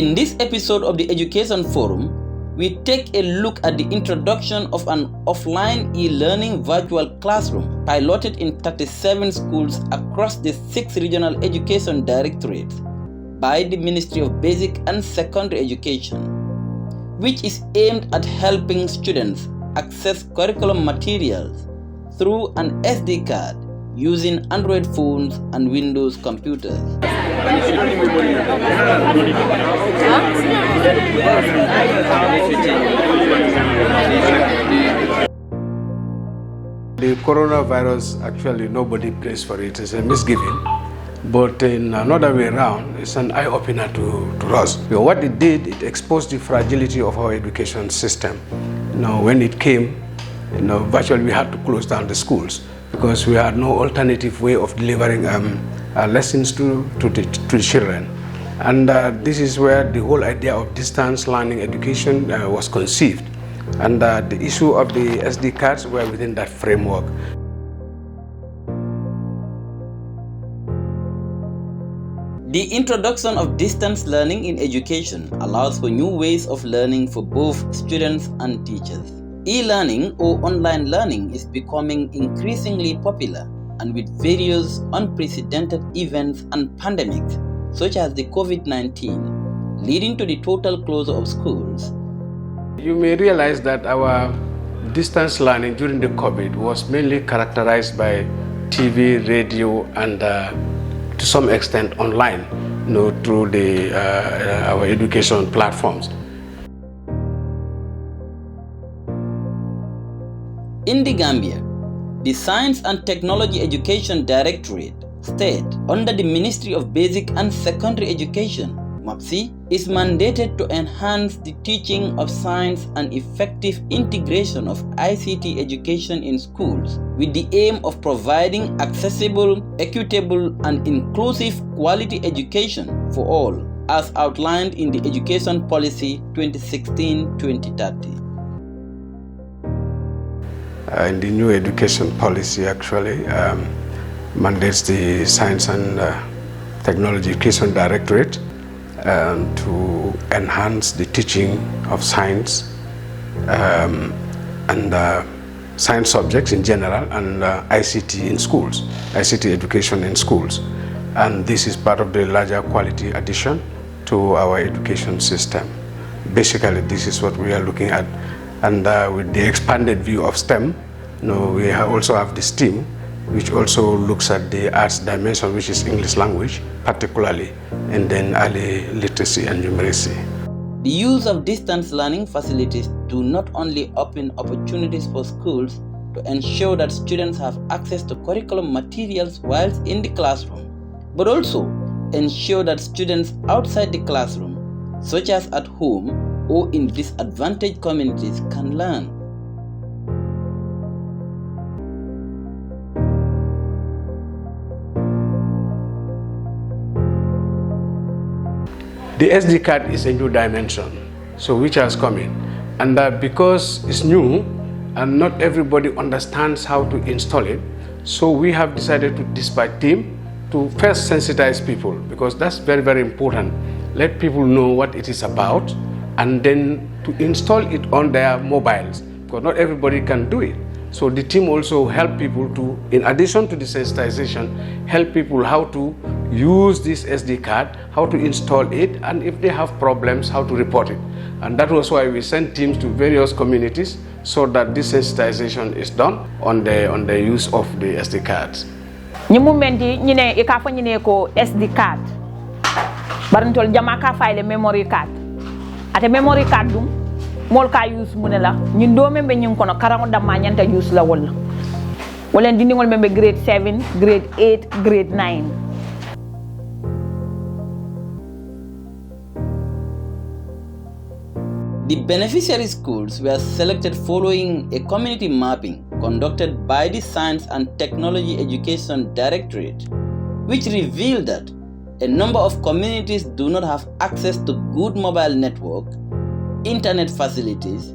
In this episode of the Education Forum, we take a look at the introduction of an offline e-learning virtual classroom piloted in 37 schools across the 6 regional education directorates by the Ministry of Basic and Secondary Education, which is aimed at helping students access curriculum materials through an SD card using Android phones and Windows computers. The coronavirus, actually nobody prays for it. It's a misgiving. But in another way around, it's an eye-opener to us. What it did, it exposed the fragility of our education system. When it came, virtually we had to close down the schools because we had no alternative way of delivering lessons to the children. And this is where the whole idea of distance learning education was conceived. And the issue of the SD cards were within that framework. The introduction of distance learning in education allows for new ways of learning for both students and teachers. E-learning or online learning is becoming increasingly popular, and with various unprecedented events and pandemics such as the COVID-19 leading to the total closure of schools. You may realize that our distance learning during the COVID was mainly characterized by TV, radio, and to some extent online, through our education platforms. In the Gambia, the Science and Technology Education Directorate, STED, under the Ministry of Basic and Secondary Education, MoBSE, is mandated to enhance the teaching of science and effective integration of ICT education in schools with the aim of providing accessible, equitable, and inclusive quality education for all, as outlined in the Education Policy 2016-2030. In the new education policy, actually, mandates the Science and Technology Education Directorate to enhance the teaching of science and science subjects in general and ICT in schools, ICT education in schools. And this is part of the larger quality addition to our education system. Basically, this is what we are looking at. And with the expanded view of STEM, we also have the STEAM, which also looks at the arts dimension, which is English language, particularly, and then early literacy and numeracy. The use of distance learning facilities do not only open opportunities for schools to ensure that students have access to curriculum materials whilst in the classroom, but also ensure that students outside the classroom, such as at home or in disadvantaged communities, can learn. The SD card is a new dimension, so which has come in. And because it's new and not everybody understands how to install it, so we have decided to dispatch team to first sensitize people, because that's very, very important. Let people know what it is about, and then to install it on their mobiles, because not everybody can do it. So the team also help people to, in addition to the sensitization, help people how to use this SD card, how to install it, and if they have problems, how to report it. And that was why we sent teams to various communities so that this sensitization is done on the use of the SD cards. Ni momenti ñine e ka fa ñine ko SD card. Barantol jama ka file memory card. Ate memory card dum mol ka use munela ñin do membe ñin kono karango damma ñanta use la wala. Wala dindingol membe grade 7, grade 8, grade 9. The beneficiary schools were selected following a community mapping conducted by the Science and Technology Education Directorate, which revealed that a number of communities do not have access to good mobile network, internet facilities,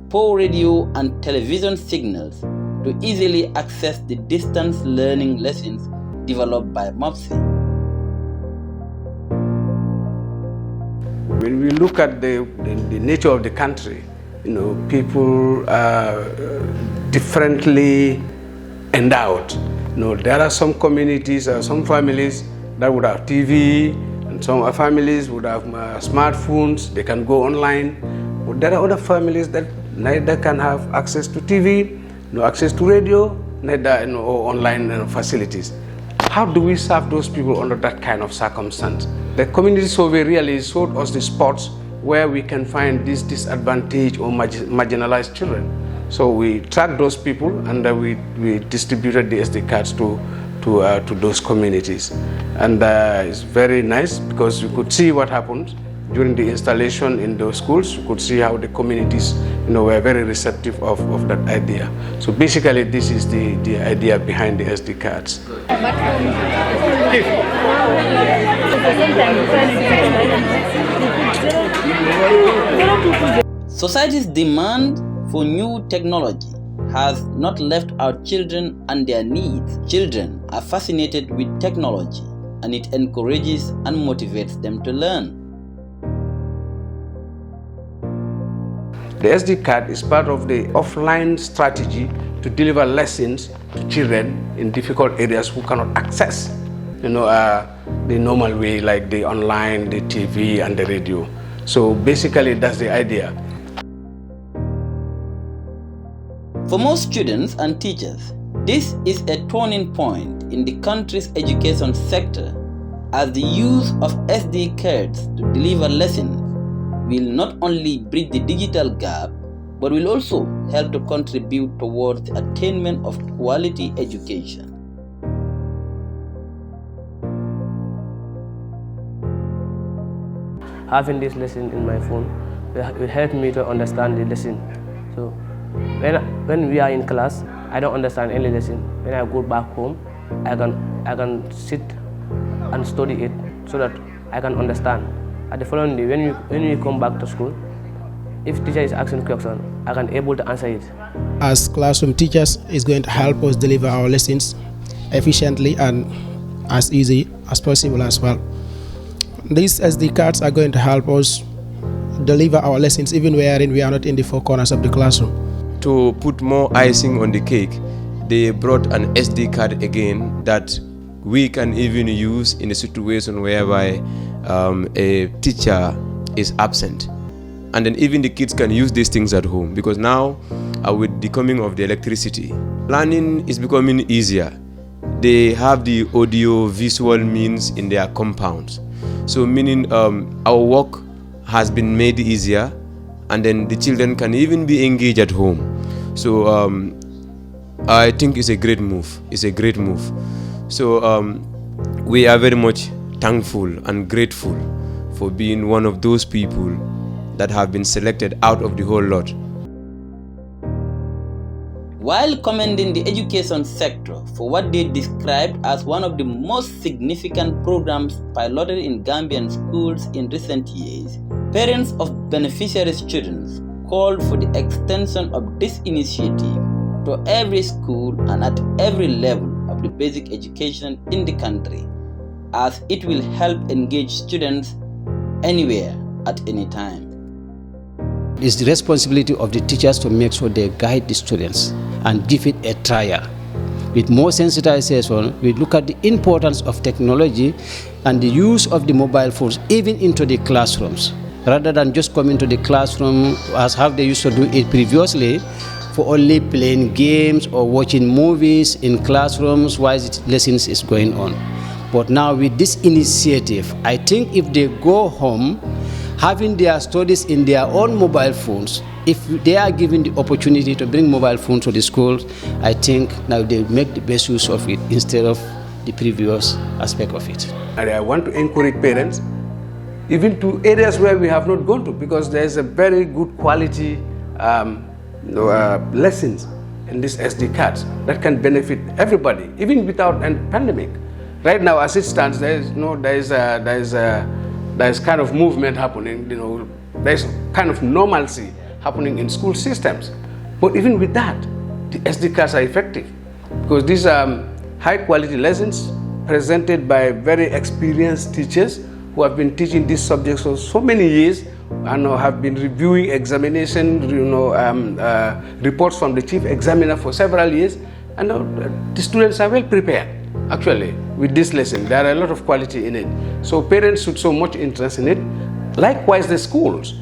poor radio and television signals to easily access the distance learning lessons developed by MoBSE. When we look at the nature of the country, people are differently endowed. There are some communities, some families that would have TV, and some families would have smartphones, they can go online. But there are other families that neither can have access to TV, no access to radio, neither or online facilities. How do we serve those people under that kind of circumstance? The community survey really showed us the spots where we can find these disadvantaged or marginalized children. So we tracked those people and we distributed the SD cards to those communities. And it's very nice because you could see what happened during the installation in those schools. You could see how the communities were very receptive of that idea. So basically this is the idea behind the SD cards. Society's demand for new technology has not left out children and their needs. Children are fascinated with technology and it encourages and motivates them to learn. The SD card is part of the offline strategy to deliver lessons to children in difficult areas who cannot access the normal way, like the online, the TV and the radio. So basically that's the idea. For most students and teachers, this is a turning point in the country's education sector, as the use of SD cards to deliver lessons will not only bridge the digital gap, but will also help to contribute towards the attainment of quality education. Having this lesson in my phone will help me to understand the lesson. So when we are in class, I don't understand any lesson. When I go back home, I can sit and study it so that I can understand. At the following day, when we come back to school, if teacher is asking a question, I can able to answer it. As classroom teachers, it's going to help us deliver our lessons efficiently and as easy as possible as well. These SD cards are going to help us deliver our lessons even wherein we are not in the four corners of the classroom. To put more icing on the cake, they brought an SD card again that we can even use in a situation whereby a teacher is absent. And then even the kids can use these things at home, because now with the coming of the electricity, learning is becoming easier. They have the audio visual means in their compounds. So meaning our work has been made easier, and then the children can even be engaged at home. So I think it's a great move. It's a great move. So we are very much thankful and grateful for being one of those people that have been selected out of the whole lot. While commending the education sector for what they described as one of the most significant programs piloted in Gambian schools in recent years, parents of beneficiary students called for the extension of this initiative to every school and at every level of the basic education in the country, as it will help engage students anywhere at any time. It's the responsibility of the teachers to make sure they guide the students and give it a trial. With more sensitization, we look at the importance of technology and the use of the mobile phones even into the classrooms, rather than just coming to the classroom as how they used to do it previously, for only playing games or watching movies in classrooms while lessons is going on. But now with this initiative, I think if they go home, having their studies in their own mobile phones, if they are given the opportunity to bring mobile phones to the schools, I think now they make the best use of it instead of the previous aspect of it. And I want to encourage parents, even to areas where we have not gone to, because there is a very good quality lessons in these SD cards that can benefit everybody, even without a pandemic. Right now, as it stands, there is kind of movement happening. There's kind of normalcy happening in school systems. But even with that, the SD cards are effective, because these are high-quality lessons presented by very experienced teachers who have been teaching these subjects for so many years and have been reviewing examination, reports from the chief examiner for several years, and the students are well prepared. Actually, with this lesson, there are a lot of quality in it. So parents should show much interest in it. Likewise, the schools.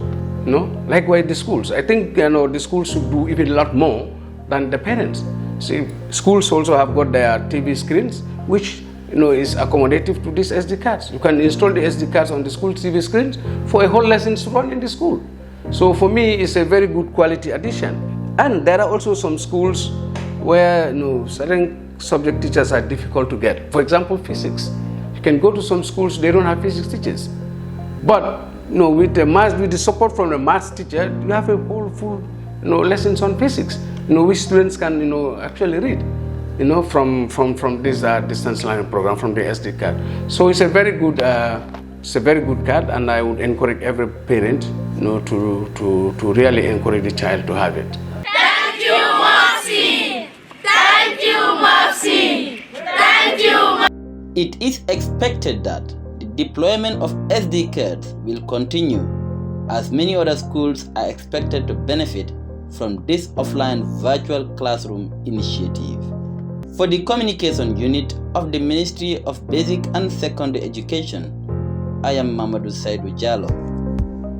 Likewise the schools. I think the schools should do even a lot more than the parents. See, schools also have got their TV screens, which is accommodative to these SD cards. You can install the SD cards on the school TV screens for a whole lesson to run in the school. So for me, it's a very good quality addition. And there are also some schools where certain subject teachers are difficult to get. For example, physics. You can go to some schools, they don't have physics teachers. But with the support from the maths teacher, you have a whole full lessons on physics, which students can actually read, from this distance learning program from the SD card. So it's a very good card, and I would encourage every parent to really encourage the child to have it. Thank you, MoBSE! Thank you, MoBSE! Thank you! It is expected that the deployment of SD cards will continue, as many other schools are expected to benefit from this offline virtual classroom initiative. For the Communication Unit of the Ministry of Basic and Secondary Education, I am Mamadou Saidou Jallo.